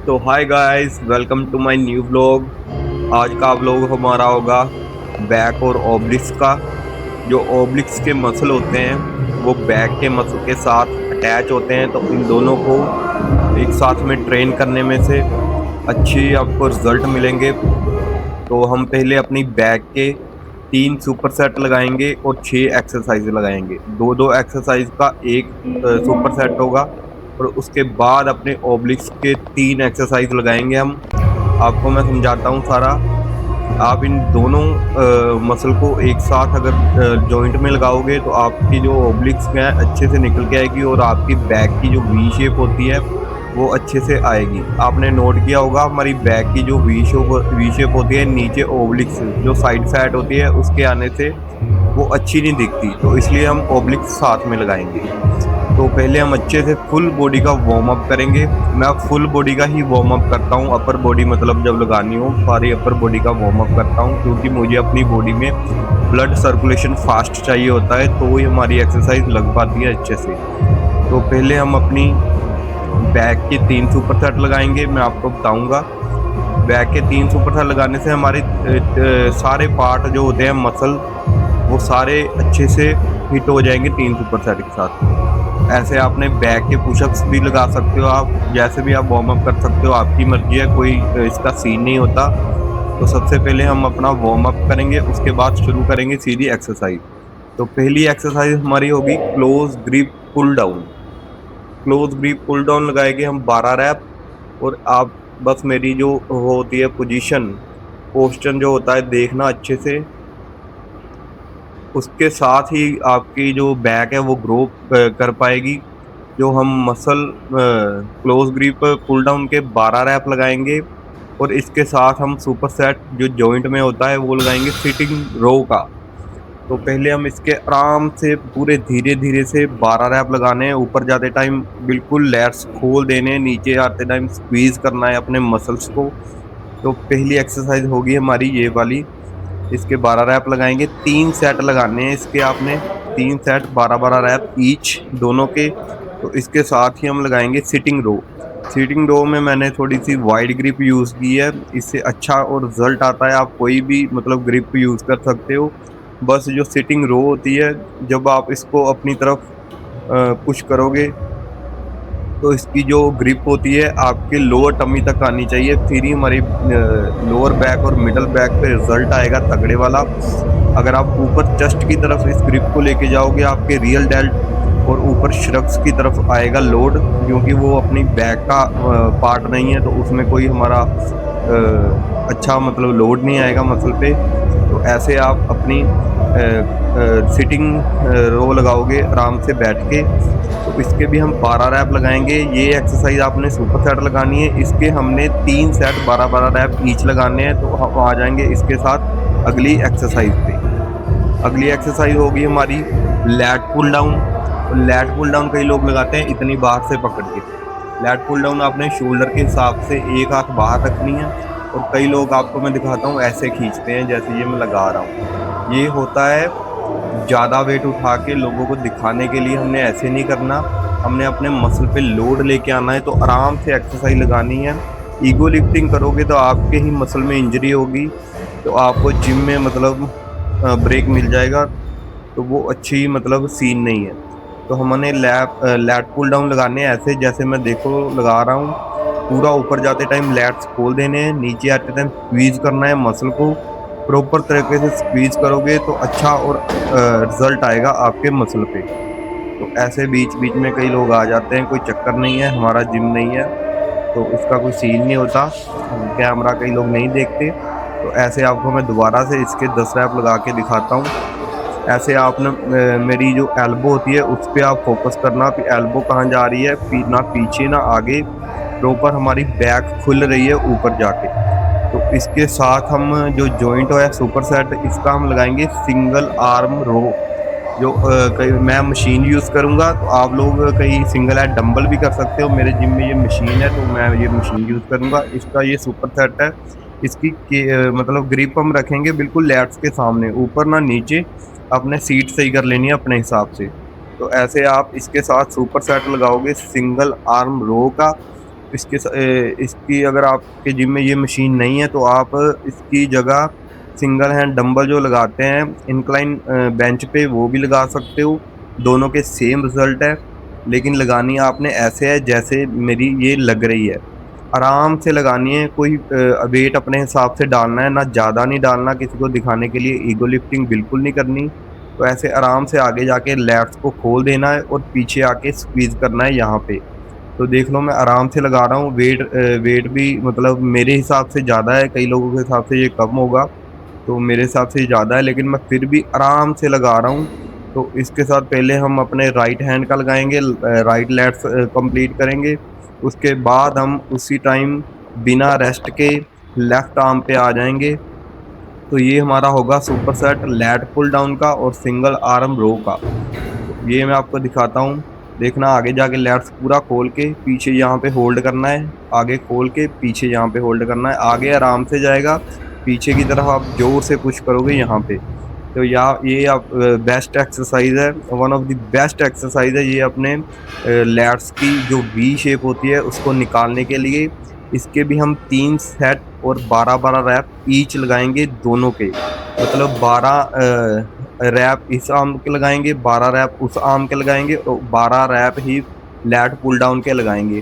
तो hi guys, welcome to my new vlog. आज का व्लॉग हमारा होगा बैक और ओब्लिक्स का। जो ओब्लिक्स के मसल होते हैं वो बैक के मसल के साथ अटैच होते हैं, तो इन दोनों को एक साथ में ट्रेन करने में से अच्छी आपको रिजल्ट मिलेंगे। तो हम पहले अपनी बैक के 3 सुपर सेट लगाएंगे और 6 एक्सरसाइज लगाएंगे। दो दो एक्सरसाइज का एक सुपर सेट होगा और उसके बाद अपने ओब्लिक्स के 3 एक्सरसाइज लगाएंगे हम। आपको मैं समझाता हूँ सारा। आप इन दोनों मसल को एक साथ अगर जॉइंट में लगाओगे तो आपकी जो ओब्लिक्स है अच्छे से निकल के आएगी और आपकी बैक की जो वी शेप होती है वो अच्छे से आएगी। आपने नोट किया होगा हमारी बैक की जो वी शेप होती है, नीचे ओब्लिक्स जो साइड फैट होती है उसके आने से वो अच्छी नहीं दिखती, तो इसलिए हम ओब्लिक्स साथ में लगाएंगे। तो पहले हम अच्छे से फुल बॉडी का वार्म अप करेंगे। मैं फुल बॉडी का ही वार्म अप करता हूँ, अपर बॉडी मतलब जब लगानी हो सारी अपर बॉडी का वार्म अप करता हूँ, क्योंकि मुझे अपनी बॉडी में ब्लड सर्कुलेशन फास्ट चाहिए होता है, तो ही हमारी एक्सरसाइज लग पाती है अच्छे से। तो पहले हम अपनी बैक के 3 सुपर सेट लगाएंगे, मैं आपको बताऊंगा। बैक के 3 सुपर सेट लगाने से हमारे सारे पार्ट जो होते हैं मसल वो सारे अच्छे से हिट हो जाएंगे 3 सुपर सेट के साथ। ऐसे आपने बैक के पुशअप्स भी लगा सकते हो, आप जैसे भी आप वार्म अप कर सकते हो, आपकी मर्जी है, कोई इसका सीन नहीं होता। तो सबसे पहले हम अपना वार्म अप करेंगे, उसके बाद शुरू करेंगे सीधी एक्सरसाइज। तो पहली एक्सरसाइज हमारी होगी close grip pull down. Close grip pull down लगाएंगे हम 12 रैप। और आप बस मेरी जो होती है पोजीशन, पोस्चर जो होता है देखना अच्छे से। उसके साथ ही आपकी जो बैक है वो ग्रो कर पाएगी। जो हम muscle close grip pull down के 12 रैप लगाएंगे और इसके साथ हम सुपर सेट जो जॉइंट में होता है वो लगाएंगे सिटिंग रो का। तो पहले हम इसके आराम से पूरे धीरे धीरे से 12 रैप लगाने हैं। ऊपर जाते टाइम बिल्कुल लैट्स खोल देने हैं, नीचे आते टाइम स्क्वीज करना है अपने मसल्स को। तो पहली एक्सरसाइज होगी हमारी ये वाली। इसके 12 रैप लगाएंगे, 3 सेट लगाने हैं इसके आपने। 3 सेट 12 12 रैप ईच दोनों के। तो इसके साथ ही हम लगाएंगे सिटिंग रो। सिटिंग रो में मैंने थोड़ी सी वाइड ग्रिप यूज़ की है, इससे अच्छा और रिजल्ट आता है। आप कोई भी मतलब ग्रिप यूज़ कर सकते हो। बस जो सिटिंग रो होती है, जब आप इसको अपनी तरफ पुश करोगे तो इसकी जो ग्रिप होती है आपके लोअर टमी तक आनी चाहिए, फिर ही हमारी लोअर बैक और मिडल बैक पे रिजल्ट आएगा तगड़े वाला। अगर आप ऊपर चेस्ट की तरफ इस ग्रिप को लेके जाओगे, आपके रियल डेल्ट और ऊपर श्रक्स की तरफ आएगा लोड, क्योंकि वो अपनी बैक का पार्ट नहीं है, तो उसमें कोई हमारा अच्छा मतलब लोड नहीं आएगा मसल पे। तो ऐसे आप अपनी सिटिंग रो लगाओगे आराम से बैठ के। तो इसके भी हम 12 रैप लगाएंगे। ये एक्सरसाइज आपने सुपर सेट लगानी है, इसके हमने 3 सेट 12 12 रैप ईच लगाने हैं। तो हम आ जाएंगे इसके साथ अगली एक्सरसाइज पे। अगली एक्सरसाइज होगी हमारी lat pull down. Lat pull down कई लोग लगाते हैं इतनी बाहर से पकड़ के। लैट पुल डाउन आपने शोल्डर के हिसाब से एक हाथ बाहर रखनी है, और कई लोग आपको मैं दिखाता हूँ ऐसे खींचते हैं जैसे ये मैं लगा रहा हूँ। ये होता है ज़्यादा वेट उठा के लोगों को दिखाने के लिए। हमने ऐसे नहीं करना, हमने अपने मसल पे लोड लेके आना है। तो आराम से एक्सरसाइज लगानी है। ईगो लिफ्टिंग करोगे तो आपके ही मसल में इंजरी होगी, तो आपको जिम में मतलब ब्रेक मिल जाएगा, तो वो अच्छी मतलब सीन नहीं है। तो हमने लैट पुल डाउन लगाने हैं ऐसे जैसे मैं देखो लगा रहा हूँ। पूरा ऊपर जाते टाइम लैट्स खोल देने हैं, नीचे आते टाइम स्क्वीज करना है मसल को। प्रॉपर तरीके से स्क्वीज करोगे तो अच्छा और रिजल्ट आएगा आपके मसल पे। तो ऐसे बीच बीच में कई लोग आ जाते हैं, कोई चक्कर नहीं है, हमारा जिम नहीं है तो उसका कोई सीन नहीं होता। कैमरा कई लोग नहीं देखते। तो ऐसे आपको मैं दोबारा से इसके 10 रैप लगा के दिखाता हूँ। ऐसे आपने मेरी जो एल्बो होती है उस पर आप फोकस करना कि एल्बो कहाँ जा रही है, ना पीछे ना आगे, प्रॉपर हमारी बैक खुल रही है ऊपर जाके। तो इसके साथ हम जो जॉइंट है सुपर सेट, इसका हम लगाएंगे सिंगल आर्म रो। जो कई मैं मशीन यूज़ करूँगा, तो आप लोग कहीं सिंगल हैंड डंबल भी कर सकते हो। मेरे जिम में ये मशीन है तो मैं ये मशीन यूज़ करूँगा। इसका ये सुपर सेट है। इसकी मतलब ग्रिप हम रखेंगे बिल्कुल लैट्स के सामने, ऊपर ना नीचे। आपने सीट सही कर लेनी है अपने हिसाब से। तो ऐसे आप इसके साथ सुपर सेट लगाओगे सिंगल आर्म रो का। इसकी अगर आपके जिम में ये मशीन नहीं है तो आप इसकी जगह सिंगल हैंड डंबल जो लगाते हैं इंक्लाइन बेंच पे वो भी लगा सकते हो। दोनों के सेम रिजल्ट है, लेकिन लगानी आपने ऐसे है जैसे मेरी ये लग रही है। आराम से लगानी है, कोई वेट अपने हिसाब से डालना है, ना ज़्यादा नहीं डालना किसी को दिखाने के लिए, ईगो लिफ्टिंग बिल्कुल नहीं करनी। तो ऐसे आराम से आगे जाके लैट्स को खोल देना है और पीछे आके स्क्वीज करना है यहाँ पे। तो देख लो मैं आराम से लगा रहा हूँ। वेट भी मतलब मेरे हिसाब से ज़्यादा है, कई लोगों के हिसाब से ये कम होगा, तो मेरे हिसाब से ज़्यादा है, लेकिन मैं फिर भी आराम से लगा रहा हूँ। तो इसके साथ पहले हम अपने राइट हैंड का लगाएंगे, राइट लैट्स कंप्लीट करेंगे। उसके बाद हम उसी टाइम बिना रेस्ट के लेफ्ट आर्म पे आ जाएंगे। तो ये हमारा होगा super set lat pull down का और सिंगल आर्म रो का। तो ये मैं आपको दिखाता हूँ। देखना, आगे जाके लैट्स पूरा खोल के पीछे यहाँ पे होल्ड करना है, आगे खोल के पीछे यहाँ पे होल्ड करना है, आगे आराम से जाएगा, पीछे की तरफ आप जोर से पुश करोगे यहाँ पे। तो ये आप बेस्ट एक्सरसाइज है, one of the best exercise है ये अपने लैट्स की जो वी शेप होती है उसको निकालने के लिए। इसके भी हम 3 सेट और 12-12 रैप ईच लगाएंगे दोनों के, मतलब 12 रैप इस आर्म के लगाएंगे, 12 रैप उस आर्म के लगाएंगे और 12 रैप ही लैट पुल डाउन के लगाएंगे।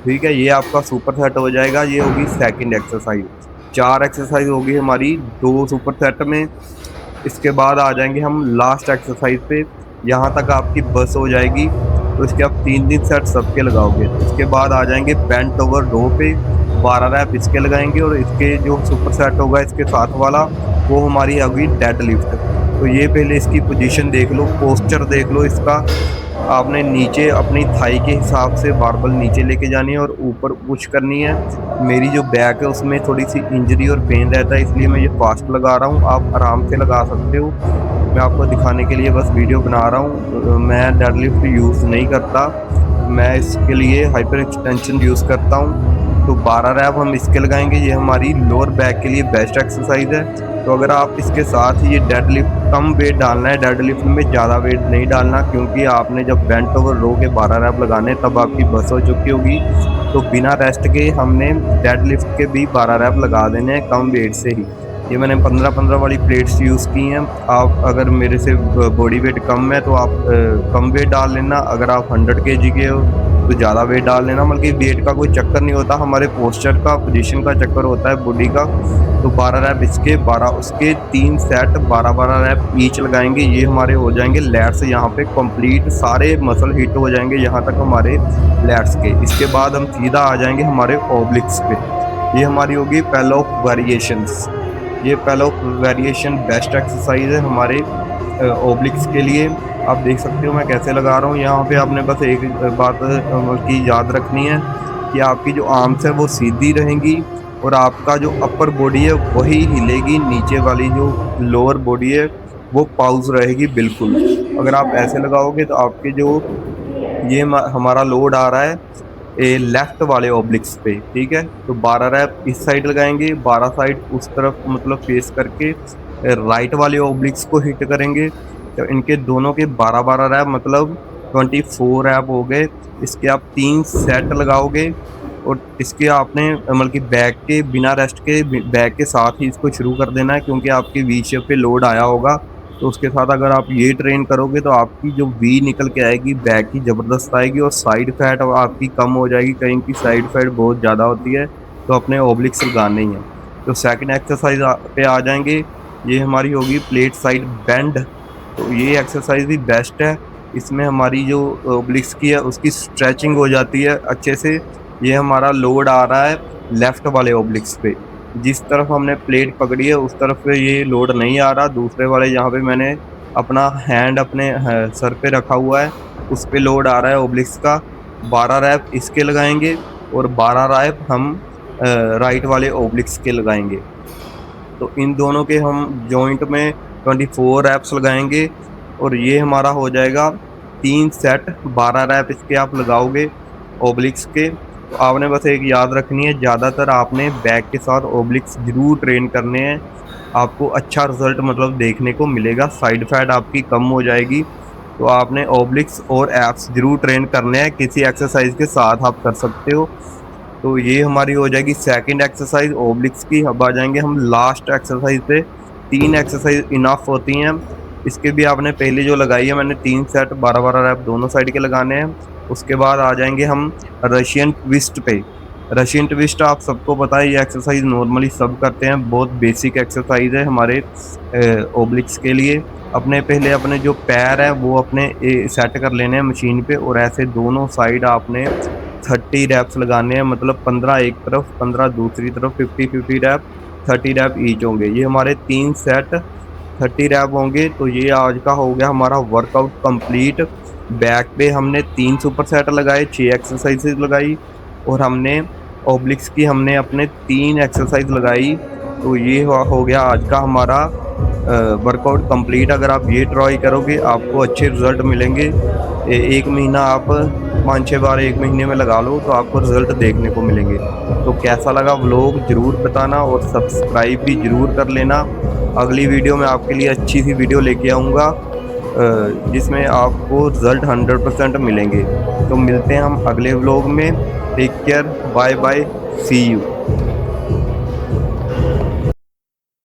ठीक है, ये आपका सुपर सेट हो जाएगा। ये होगी सेकंड एक्सरसाइज। 4 एक्सरसाइज होगी हमारी 2 सुपर सेट में। इसके बाद आ जाएंगे हम लास्ट एक्सरसाइज पे, यहाँ तक आपकी बस हो जाएगी। तो इसके आप 3 सेट सबके लगाओगे। इसके बाद आ जाएंगे बेंट ओवर रो पे, 12 रैप इसके लगाएंगे और इसके जो सुपर सेट होगा इसके साथ वाला वो हमारी होगी डेड लिफ्ट। तो ये पहले इसकी पोजीशन देख लो, पोस्चर देख लो इसका। आपने नीचे अपनी थाई के हिसाब से बारबल नीचे लेके जानी है और ऊपर पुश करनी है। मेरी जो बैक है उसमें थोड़ी सी इंजरी और पेन रहता है, इसलिए मैं ये फास्ट लगा रहा हूँ, आप आराम से लगा सकते हो। मैं आपको दिखाने के लिए बस वीडियो बना रहा हूँ। मैं डेडलिफ्ट यूज़ नहीं करता, मैं इसके लिए हाइपर एक्सटेंशन यूज़ करता हूँ। तो 12 रैप हम इसके लगाएंगे, ये हमारी लोअर बैक के लिए बेस्ट एक्सरसाइज है। तो अगर आप इसके साथ ये डेड लिफ्ट कम वेट डालना है, डेड लिफ्ट में ज़्यादा वेट नहीं डालना, क्योंकि आपने जब बेंट ओवर रो के 12 रैप लगाने तब आपकी बस हो चुकी होगी। तो बिना रेस्ट के हमने डेड लिफ्ट के भी 12 रैप लगा देने हैं कम वेट से ही। ये मैंने 15-15 वाली प्लेट्स यूज़ की हैं। आप अगर मेरे से बॉडी वेट कम है तो आप कम वेट डाल लेना। अगर आप 100 kg के हो तो ज़्यादा वेट डाल लेना। बल्कि वेट का कोई चक्कर नहीं होता, हमारे पोस्चर का, पोजीशन का चक्कर होता है बॉडी का। तो 12 रैप इसके, 12 उसके, 3 सेट 12-12 रैप ईच लगाएंगे। ये हमारे हो जाएंगे लैट्स यहाँ पे कंप्लीट, सारे मसल हिट हो जाएंगे यहाँ तक हमारे लैट्स के। इसके बाद हम सीधा आ जाएंगे हमारे ओब्लिक्स पे। ये हमारी होगी पेलोप वेरिएशंस। ये पेलोप वेरिएशन बेस्ट एक्सरसाइज है हमारे ओब्लिक्स के लिए। आप देख सकते हो मैं कैसे लगा रहा हूँ। यहाँ पे आपने बस एक बात की याद रखनी है कि आपकी जो आर्म्स है वो सीधी रहेंगी और आपका जो अपर बॉडी है वही हिलेगी, नीचे वाली जो लोअर बॉडी है वो पाउज रहेगी बिल्कुल। अगर आप ऐसे लगाओगे तो आपके जो ये हमारा लोड आ रहा है लेफ्ट वाले ओब्लिक्स पे, ठीक है। तो 12 रैप इस साइड लगाएंगे, 12 साइड उस तरफ मतलब फेस करके राइट वाले ओब्लिक्स को हिट करेंगे। तो इनके दोनों के 12-12 रैप मतलब 24 रैप हो गए। इसके आप 3 सेट लगाओगे और इसके आपने मतलब कि बैक के बिना रेस्ट के बैक के साथ ही इसको शुरू कर देना है, क्योंकि आपके वी शेप पे लोड आया होगा। तो उसके साथ अगर आप ये ट्रेन करोगे तो आपकी जो वी निकल के आएगी बैक की ज़बरदस्त आएगी और साइड फैट आपकी कम हो जाएगी। कहीं की साइड फैट बहुत ज़्यादा होती है, तो अपने ओब्लिक्स लगाने ही हैं। तो सेकंड एक्सरसाइज पे आ जाएंगे। ये हमारी होगी प्लेट साइड बेंड। तो ये एक्सरसाइज भी बेस्ट है। इसमें हमारी जो ओब्लिक्स की है उसकी स्ट्रेचिंग हो जाती है अच्छे से। ये हमारा लोड आ रहा है लेफ्ट वाले ओब्लिक्स पे, जिस तरफ हमने प्लेट पकड़ी है उस तरफ पे ये लोड नहीं आ रहा। दूसरे वाले जहाँ पे मैंने अपना हैंड अपने सर पे रखा हुआ है उस पे लोड आ रहा है ओब्लिक्स का। 12 रैप इसके लगाएंगे और 12 रैप हम राइट वाले ओब्लिक्स के लगाएंगे। तो इन दोनों के हम जॉइंट में 24 रैप्स लगाएंगे और ये हमारा हो जाएगा 3 सेट 12 रैप इसके आप लगाओगे ओब्लिक्स के। तो आपने बस एक याद रखनी है, ज़्यादातर आपने बैक के साथ ओब्लिक्स जरूर ट्रेन करने हैं। आपको अच्छा रिजल्ट मतलब देखने को मिलेगा, साइड फैट आपकी कम हो जाएगी। तो आपने ओब्लिक्स और एप्स जरूर ट्रेन करने हैं, किसी एक्सरसाइज के साथ आप कर सकते हो। तो ये हमारी हो जाएगी सेकंड एक्सरसाइज ओब्लिक्स की। अब आ जाएंगे हम लास्ट एक्सरसाइज पे। 3 एक्सरसाइज इनफ होती हैं। इसके भी आपने पहले जो लगाई है, मैंने 3 सेट 12-12 रैप दोनों साइड के लगाने हैं। उसके बाद आ जाएंगे हम रशियन ट्विस्ट पे। रशियन ट्विस्ट आप सबको पता है, ये एक्सरसाइज नॉर्मली सब करते हैं, बहुत बेसिक एक्सरसाइज है हमारे ओब्लिक्स के लिए। अपने पहले अपने जो पैर है वो अपने सेट कर लेने हैं मशीन पे, और ऐसे दोनों साइड आपने 30 रैप्स लगाने हैं, मतलब 15 एक तरफ 15 दूसरी तरफ, 50-50 रैप, 30 रैप ईच होंगे। ये हमारे 3 सेट 30 रैप होंगे। तो ये आज का हो गया हमारा वर्कआउट कंप्लीट। बैक पे हमने 3 सुपर सेट लगाए, 6 एक्सरसाइजेज लगाई, और हमने ओब्लिक्स की हमने अपने 3 एक्सरसाइज लगाई। तो ये हो गया आज का हमारा वर्कआउट कंप्लीट। अगर आप ये ट्राई करोगे आपको अच्छे रिजल्ट मिलेंगे। एक महीना आप 5-6 बार एक महीने में लगा लो तो आपको रिजल्ट देखने को मिलेंगे। तो कैसा लगा व्लॉग ज़रूर बताना, और सब्सक्राइब भी ज़रूर कर लेना। अगली वीडियो में आपके लिए अच्छी सी वीडियो लेके आऊँगा, जिसमें आपको रिजल्ट 100% मिलेंगे। तो मिलते हैं हम अगले व्लॉग में। Take care, bye bye, see you.